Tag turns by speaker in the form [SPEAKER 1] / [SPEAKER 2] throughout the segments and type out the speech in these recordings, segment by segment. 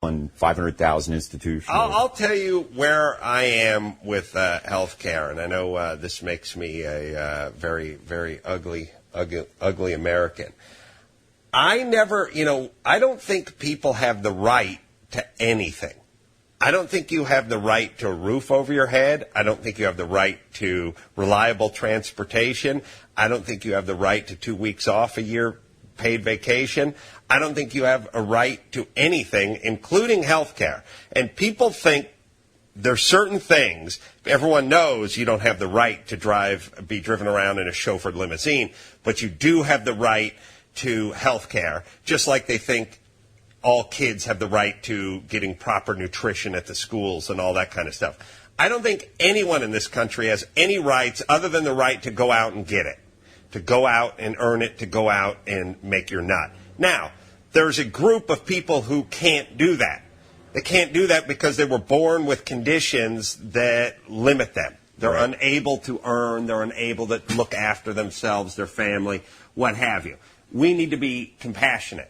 [SPEAKER 1] and 500,000 institutions.
[SPEAKER 2] I'll tell you where I am with health care, and I know this makes me a very, very ugly American. I don't think people have the right to anything. I don't think you have the right to a roof over your head. I don't think you have the right to reliable transportation. I don't think you have the right to 2 weeks off a year paid vacation. I don't think you have a right to anything, including health care. And people think there's certain things. Everyone knows you don't have the right to be driven around in a chauffeured limousine, but you do have the right to health care, just like they think all kids have the right to getting proper nutrition at the schools and all that kind of stuff. I don't think anyone in this country has any rights other than the right to go out and get it, to go out and earn it, to go out and make your nut. Now, there's a group of people who can't do that. They can't do that because they were born with conditions that limit them. They're unable to earn. They're unable to look after themselves, their family, what have you. We need to be compassionate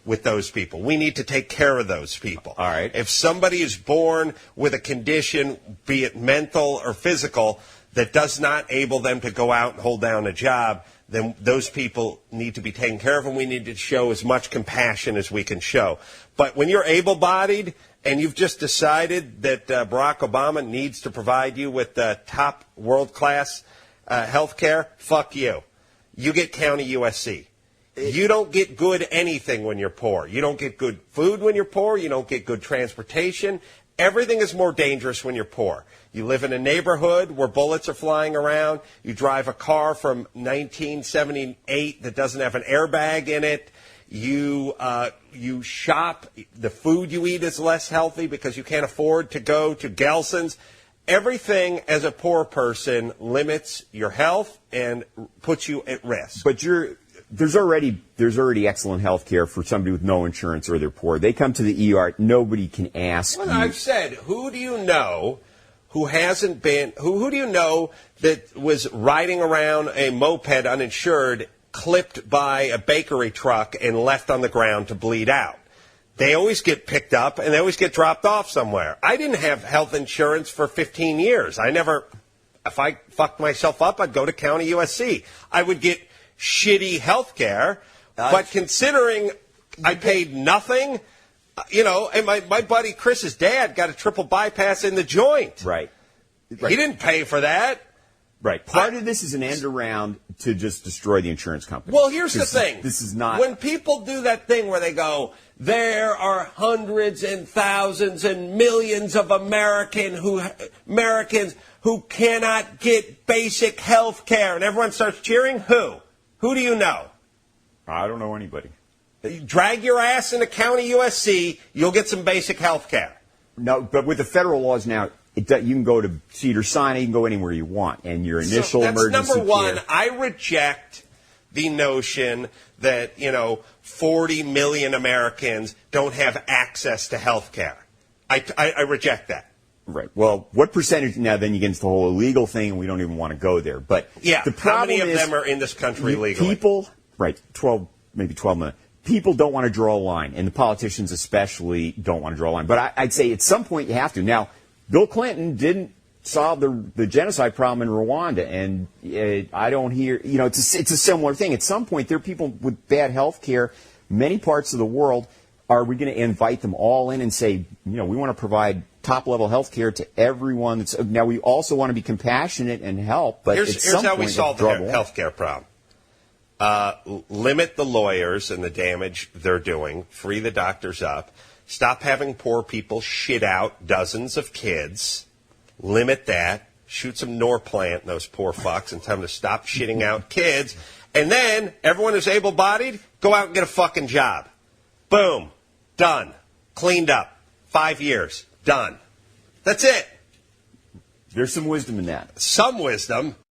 [SPEAKER 2] with those people. We need to take care of those people.
[SPEAKER 1] All right.
[SPEAKER 2] If somebody is born with a condition, be it mental or physical, that does not enable them to go out and hold down a job, then those people need to be taken care of, and we need to show as much compassion as we can show. But when you're able-bodied and you've just decided that Barack Obama needs to provide you with top world-class health care, fuck you. You get County USC. You don't get good anything when you're poor. You don't get good food when you're poor. You don't get good transportation. Everything is more dangerous when you're poor. You live in a neighborhood where bullets are flying around. You drive a car from 1978 that doesn't have an airbag in it. You shop. The food you eat is less healthy because you can't afford to go to Gelson's. Everything as a poor person limits your health and puts you at risk.
[SPEAKER 1] But there's already excellent health care for somebody with no insurance or they're poor. They come to the ER. Nobody can ask
[SPEAKER 2] well,
[SPEAKER 1] you.
[SPEAKER 2] I've said, who do you know who hasn't been, who do you know that was riding around a moped uninsured, clipped by a bakery truck and left on the ground to bleed out? They always get picked up and they always get dropped off somewhere. I didn't have health insurance for 15 years. If I fucked myself up, I'd go to County USC. I would get shitty health care, but considering I paid nothing, and my buddy Chris's dad got a triple bypass in the joint.
[SPEAKER 1] Right.
[SPEAKER 2] He didn't pay for that.
[SPEAKER 1] Right. Part of this is an end around to just destroy the insurance company.
[SPEAKER 2] Well, here's the thing.
[SPEAKER 1] This is not.
[SPEAKER 2] When people do that thing where they go, there are hundreds and thousands and millions of Americans who cannot get basic health care, and everyone starts cheering, who? Who do you know?
[SPEAKER 1] I don't know anybody.
[SPEAKER 2] Drag your ass into County USC, you'll get some basic health care.
[SPEAKER 1] No, but with the federal laws now, you can go to Cedars-Sinai, you can go anywhere you want, and your initial emergency
[SPEAKER 2] that's number one.
[SPEAKER 1] care.
[SPEAKER 2] I reject the notion that 40 million Americans don't have access to health care. I reject that.
[SPEAKER 1] Right. Well, what percentage now? Then you get into the whole illegal thing, and we don't even want to go there. But
[SPEAKER 2] yeah,
[SPEAKER 1] the problem
[SPEAKER 2] how many of them are in this country legally?
[SPEAKER 1] People, right? 12 million. People don't want to draw a line, and the politicians especially don't want to draw a line. But I'd say at some point you have to. Now, Bill Clinton didn't solve the genocide problem in Rwanda, and I don't hear. It's a similar thing. At some point, there are people with bad health care, many parts of the world. Are we going to invite them all in and say, we want to provide top-level health care to everyone? Now, we also want to be compassionate and help, but
[SPEAKER 2] here's how we solve the health care problem. Limit the lawyers and the damage they're doing. Free the doctors up. Stop having poor people shit out dozens of kids. Limit that. Shoot some Norplant in those poor fucks and tell them to stop shitting out kids. And then, everyone who's able-bodied, go out and get a fucking job. Boom. Done. Cleaned up. 5 years. Done. That's it.
[SPEAKER 1] There's some wisdom in that.
[SPEAKER 2] Some wisdom.